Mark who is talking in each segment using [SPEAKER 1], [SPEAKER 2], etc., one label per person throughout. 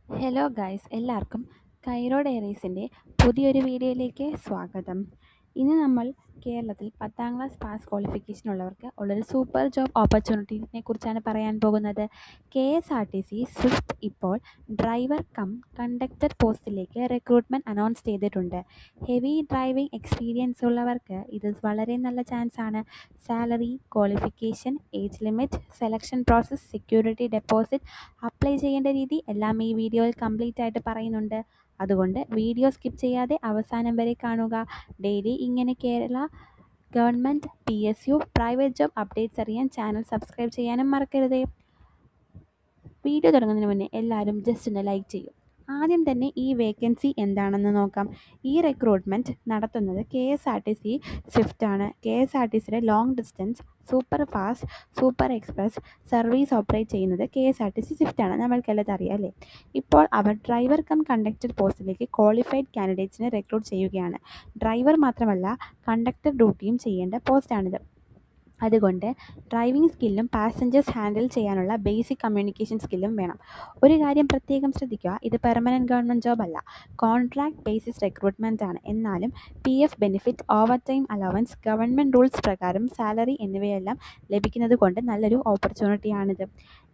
[SPEAKER 1] Hello guys, എല്ലാവർക്കും Cairo ഡയറീസിൻ്റെ പുതിയൊരു വീഡിയോയിലേക്ക് സ്വാഗതം. ഇന്ന് നമ്മൾ കേരളത്തിൽ 10ാം ക്ലാസ് പാസ് ക്വാളിഫിക്കേഷൻ ഉള്ളവർക്ക് ഉള്ളൊരു സൂപ്പർ ജോബ് ഓപ്പർച്യൂണിറ്റീനെ കുറിച്ചാണ് പറയാൻ പോകുന്നത്. KSRTC സ്വിഫ്റ്റ് ഇപ്പോൾ ഡ്രൈവർ കം കണ്ടക്ടർ പോസ്റ്റിലേക്ക് റിക്രൂട്ട്മെൻറ്റ് അനൗൺസ് ചെയ്തിട്ടുണ്ട്. ഹെവി ഡ്രൈവിംഗ് എക്സ്പീരിയൻസ് ഉള്ളവർക്ക് ഇത് വളരെ നല്ല ചാൻസ് ആണ്. Salary, qualification, age limit, selection process, security deposit, apply ചെയ്യേണ്ട രീതി എല്ലാം ഈ വീഡിയോയിൽ കംപ്ലീറ്റ് ആയിട്ട് പറയുന്നുണ്ട്. അതുകൊണ്ട് വീഡിയോ സ്കിപ്പ് ചെയ്യാതെ അവസാനം വരെ കാണുക. ഡെയിലി ഇങ്ങനെ Kerala government, PSU, private job updates അറിയാൻ ചാനൽ സബ്സ്ക്രൈബ് ചെയ്യാനും മറക്കരുതേ. വീഡിയോ തുടങ്ങുന്നതിന് മുന്നേ എല്ലാവരും ജസ്റ്റ് ഒന്ന് ലൈക്ക് ചെയ്യും. ആദ്യം തന്നെ ഈ വേക്കൻസി എന്താണെന്ന് നോക്കാം. ഈ റിക്രൂട്ട്മെൻറ്റ് നടത്തുന്നത് KSRTC സ്വിഫ്റ്റ് ആണ്. KSRTCയുടെ long distance, super fast, super express service operate ചെയ്യുന്നത് KSRTC സ്വിഫ്റ്റ് ആണ്. നമ്മൾക്കെല്ലാം അറിയാം അല്ലേ. ഇപ്പോൾ അവർ ഡ്രൈവർ കം കണ്ടക്ടർ പോസ്റ്റിലേക്ക് ക്വാളിഫൈഡ് കാൻഡിഡേറ്റ്സിനെ റിക്രൂട്ട് ചെയ്യുകയാണ്. ഡ്രൈവർ മാത്രമല്ല, കണ്ടക്ടർ ഡ്യൂട്ടിയും ചെയ്യേണ്ട പോസ്റ്റാണിത്. അതുകൊണ്ട് ഡ്രൈവിംഗ് സ്കില്ലും പാസഞ്ചേഴ്സ് ഹാൻഡിൽ ചെയ്യാനുള്ള ബേസിക് കമ്മ്യൂണിക്കേഷൻ സ്കില്ലും വേണം. ഒരു കാര്യം പ്രത്യേകം ശ്രദ്ധിക്കുക, ഇത് പെർമനൻറ്റ് ഗവൺമെൻറ് ജോബ് അല്ല, കോൺട്രാക്ട് ബേസിസ് റിക്രൂട്ട്മെൻറ്റ് ആണ്. എന്നാലും PF benefit, over time allowance, government rules പ്രകാരം സാലറി എന്നിവയെല്ലാം ലഭിക്കുന്നത് കൊണ്ട് നല്ലൊരു ഓപ്പർച്യൂണിറ്റിയാണിത്.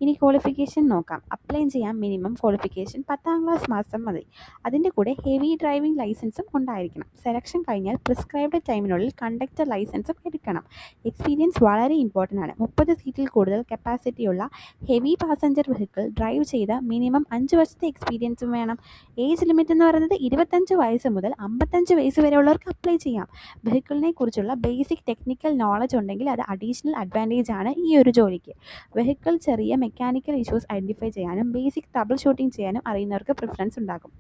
[SPEAKER 1] ഇനി ക്വാളിഫിക്കേഷൻ നോക്കാം. അപ്ലൈ ചെയ്യാൻ മിനിമം ക്വാളിഫിക്കേഷൻ 10ാം ക്ലാസ് മാത്രം മതി. അതിൻ്റെ കൂടെ ഹെവി ഡ്രൈവിംഗ് ലൈസൻസും ഉണ്ടായിരിക്കണം. സെലക്ഷൻ കഴിഞ്ഞാൽ പ്രിസ്ക്രൈബ്ഡ് ടൈമിനുള്ളിൽ കണ്ടക്ടർ ലൈസൻസും എടുക്കണം. എക്സ്പീരിയൻസ് വളരെ ഇമ്പോർട്ടൻ്റ് ആണ്. 30 സീറ്റിൽ കൂടുതൽ കപ്പാസിറ്റിയുള്ള ഹെവി പാസഞ്ചർ വെഹിക്കിൾ ഡ്രൈവ് ചെയ്ത മിനിമം 5 വർഷത്തെ എക്സ്പീരിയൻസും വേണം. ഏജ് ലിമിറ്റ് എന്ന് പറയുന്നത് 25 വയസ്സ് മുതൽ 55 വയസ്സ് വരെ ഉള്ളവർക്ക് അപ്ലൈ ചെയ്യാം. വെഹിക്കിളിനെ കുറിച്ചുള്ള ബേസിക് ടെക്നിക്കൽ നോളജ് ഉണ്ടെങ്കിൽ അത് അഡീഷണൽ അഡ്വാൻറ്റേജ് ആണ് ഈ ഒരു ജോലിക്ക്. വെഹിക്കിൾ ചെറിയ മെക്കാനിക്കൽ ഇഷ്യൂസ് ഐഡൻറ്റിഫൈ ചെയ്യാനും ബേസിക് ട്രബിൾ ഷൂട്ടിംഗ് ചെയ്യാനും അറിയുന്നവർക്ക് പ്രിഫറൻസ് ഉണ്ടാകും.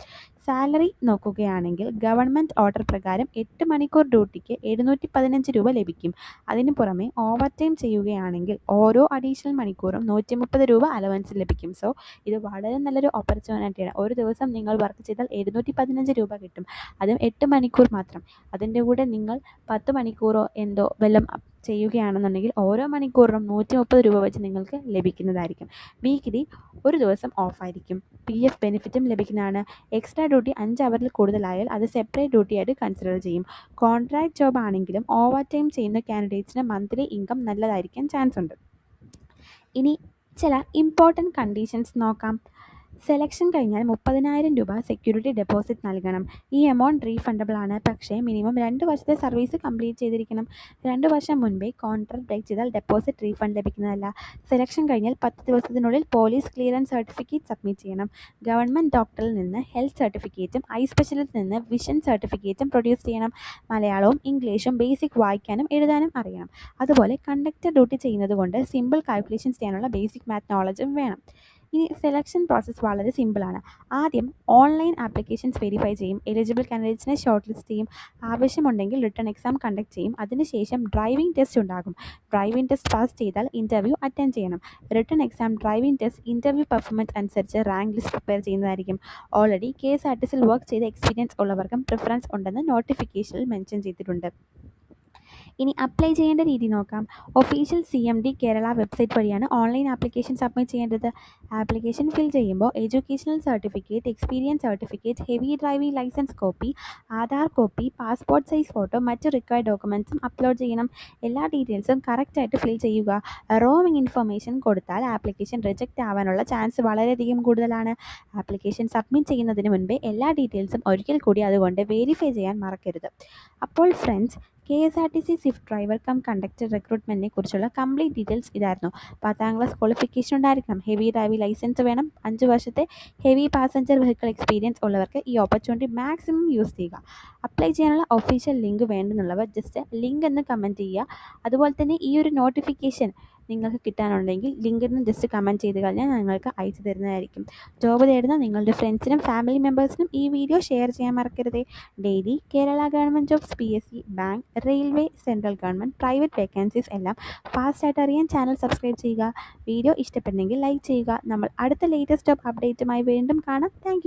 [SPEAKER 1] സാലറി നോക്കുകയാണെങ്കിൽ ഗവൺമെൻറ് ഓർഡർ പ്രകാരം 8 മണിക്കൂർ ഡ്യൂട്ടിക്ക് 715 രൂപ ലഭിക്കും. അതിന് പുറമെ ഓവർ ടൈം ചെയ്യുകയാണെങ്കിൽ ഓരോ അഡീഷണൽ മണിക്കൂറും 130 രൂപ അലവൻസ് ലഭിക്കും. സോ ഇത് വളരെ നല്ലൊരു ഓപ്പർച്യൂണിറ്റിയാണ്. ഒരു ദിവസം നിങ്ങൾ വർക്ക് ചെയ്താൽ 715 രൂപ കിട്ടും. അതും 8 മണിക്കൂർ മാത്രം. അതിൻ്റെ കൂടെ നിങ്ങൾ 10 മണിക്കൂറോ എന്തോ വല്ലതും ചെയ്യുകയാണെന്നുണ്ടെങ്കിൽ ഓരോ മണിക്കൂറിനും 130 രൂപ വെച്ച് നിങ്ങൾക്ക് ലഭിക്കുന്നതായിരിക്കും. വീക്കിലി ഒരു ദിവസം ഓഫായിരിക്കും. PF ബെനിഫിറ്റും ലഭിക്കുന്നതാണ്. എക്സ്ട്രാ ഡ്യൂട്ടി 5 അവറിൽ കൂടുതലായാൽ അത് സെപ്പറേറ്റ് ഡ്യൂട്ടി ആയിട്ട് കൺസിഡർ ചെയ്യും. കോൺട്രാക്ട് ജോബ് ആണെങ്കിലും ഓവർ ടൈം ചെയ്യുന്ന കാൻഡിഡേറ്റ്സിന് മന്ത്ലി ഇൻകം നല്ലതായിരിക്കാൻ ചാൻസ് ഉണ്ട്. ഇനി ചില ഇമ്പോർട്ടൻറ്റ് കണ്ടീഷൻസ് നോക്കാം. സെലക്ഷൻ കഴിഞ്ഞാൽ 30,000 രൂപ സെക്യൂരിറ്റി ഡെപ്പോസിറ്റ് നൽകണം. ഈ എമൗണ്ട് റീഫണ്ടബിൾ ആണ്. പക്ഷേ മിനിമം 2 വർഷത്തെ സർവീസ് കംപ്ലീറ്റ് ചെയ്തിരിക്കണം. 2 വർഷം മുൻപേ കോൺട്രാക്ട് ബ്രേക്ക് ചെയ്താൽ ഡെപ്പോസിറ്റ് റീഫണ്ട് ലഭിക്കുന്നതല്ല. സെലക്ഷൻ കഴിഞ്ഞാൽ 10 ദിവസത്തിനുള്ളിൽ പോലീസ് ക്ലിയറൻസ് സർട്ടിഫിക്കറ്റ് സബ്മിറ്റ് ചെയ്യണം. ഗവൺമെൻറ് ഡോക്ടറിൽ നിന്ന് ഹെൽത്ത് സർട്ടിഫിക്കറ്റും ഐ സ്പെഷ്യലിസ്റ്റിൽ നിന്ന് വിഷൻ സർട്ടിഫിക്കറ്റും പ്രൊഡ്യൂസ് ചെയ്യണം. മലയാളവും ഇംഗ്ലീഷും ബേസിക് വായിക്കാനും എഴുതാനും അറിയണം. അതുപോലെ കണ്ടക്ടർ ഡ്യൂട്ടി ചെയ്യുന്നത് കൊണ്ട് സിമ്പിൾ കാൽക്കുലേഷൻസ് ചെയ്യാനുള്ള ബേസിക് മാത്ത് നോളജും വേണം. ഇനി സെലക്ഷൻ പ്രോസസ്സ് വളരെ സിമ്പിളാണ്. ആദ്യം ഓൺലൈൻ ആപ്ലിക്കേഷൻസ് വെരിഫൈ ചെയ്യും. എലിജിബിൾ കാൻഡിഡേറ്റ്സിനെ ഷോർട്ട് ലിസ്റ്റ് ചെയ്യും. ആവശ്യമുണ്ടെങ്കിൽ റിട്ടൺ എക്സാം കണ്ടക്ട് ചെയ്യും. അതിനുശേഷം ഡ്രൈവിംഗ് ടെസ്റ്റ് ഉണ്ടാകും. ഡ്രൈവിംഗ് ടെസ്റ്റ് പാസ് ചെയ്താൽ ഇൻ്റർവ്യൂ അറ്റൻഡ് ചെയ്യണം. Written exam, driving test, interview performance അനുസരിച്ച് റാങ്ക് ലിസ്റ്റ് പ്രിപ്പയർ ചെയ്യുന്നതായിരിക്കും. ഓൾറെഡി KSRTCയിൽ വർക്ക് ചെയ്ത എക്സ്പീരിയൻസ് ഉള്ളവർക്കും പ്രിഫറൻസ് ഉണ്ടെന്ന് നോട്ടിഫിക്കേഷനിൽ മെൻഷൻ ചെയ്തിട്ടുണ്ട്. ഇനി അപ്ലൈ ചെയ്യേണ്ട രീതി നോക്കാം. ഒഫീഷ്യൽ CMD കേരള വെബ്സൈറ്റ് വഴിയാണ് ഓൺലൈൻ ആപ്ലിക്കേഷൻ സബ്മിറ്റ് ചെയ്യേണ്ടത്. ആപ്ലിക്കേഷൻ ഫിൽ ചെയ്യുമ്പോൾ educational certificate, experience certificate, heavy driving licence copy, Aadhaar copy, passport size photo, മറ്റ് റിക്വയർഡ് ഡോക്യുമെൻറ്റ്സും അപ്ലോഡ് ചെയ്യണം. എല്ലാ ഡീറ്റെയിൽസും കറക്റ്റായിട്ട് ഫിൽ ചെയ്യുക. റോങ് ഇൻഫർമേഷൻ കൊടുത്താൽ ആപ്ലിക്കേഷൻ റിജക്റ്റ് ആവാനുള്ള ചാൻസ് വളരെയധികം കൂടുതലാണ്. ആപ്ലിക്കേഷൻ സബ്മിറ്റ് ചെയ്യുന്നതിന് മുൻപേ എല്ലാ ഡീറ്റെയിൽസും ഒരിക്കൽ കൂടി അതുകൊണ്ട് വെരിഫൈ ചെയ്യാൻ മറക്കരുത്. അപ്പോൾ friends, KSRTC swift driver cum conductor റിക്രൂട്ട്മെൻറ്റിനെ കുറിച്ചുള്ള കംപ്ലീറ്റ് ഡീറ്റെയിൽസ് ഇതായിരുന്നു. 10ാം ക്ലാസ് ക്വാളിഫിക്കേഷൻ ഉണ്ടായിരിക്കണം. ഹെവി ഡ്രൈവിംഗ് ലൈസൻസ് വേണം. 5 വർഷത്തെ ഹെവി പാസഞ്ചർ വെഹിക്കിൾ എക്സ്പീരിയൻസ് ഉള്ളവർക്ക് ഈ ഓപ്പർച്യൂണിറ്റി മാക്സിമം യൂസ് ചെയ്യുക. അപ്ലൈ ചെയ്യാനുള്ള ഒഫീഷ്യൽ ലിങ്ക് വേണ്ടുന്നുള്ളവർ ജസ്റ്റ് ലിങ്ക് എന്ന് കമൻറ്റ് ചെയ്യുക. അതുപോലെ തന്നെ ഈ ഒരു നോട്ടിഫിക്കേഷൻ നിങ്ങൾക്ക് കിട്ടാനുണ്ടെങ്കിൽ ലിങ്കിൽ നിന്ന് ജസ്റ്റ് കമൻറ്റ് ചെയ്ത് കഴിഞ്ഞാൽ ഞങ്ങൾക്ക് അയച്ചു തരുന്നതായിരിക്കും. ജോബ് തേടുന്ന നിങ്ങളുടെ ഫ്രണ്ട്സിനും ഫാമിലി മെമ്പേഴ്സിനും ഈ വീഡിയോ ഷെയർ ചെയ്യാൻ മറക്കരുതേ. Daily Kerala government jobs, PSC, bank, railway, central government, private vacancies എല്ലാം ഫാസ്റ്റായിട്ട് അറിയാൻ ചാനൽ സബ്സ്ക്രൈബ് ചെയ്യുക. വീഡിയോ ഇഷ്ടപ്പെട്ടെങ്കിൽ ലൈക്ക് ചെയ്യുക. നമ്മൾ അടുത്ത ലേറ്റസ്റ്റ് ജോബ് അപ്ഡേറ്റുമായി വീണ്ടും കാണാം. താങ്ക്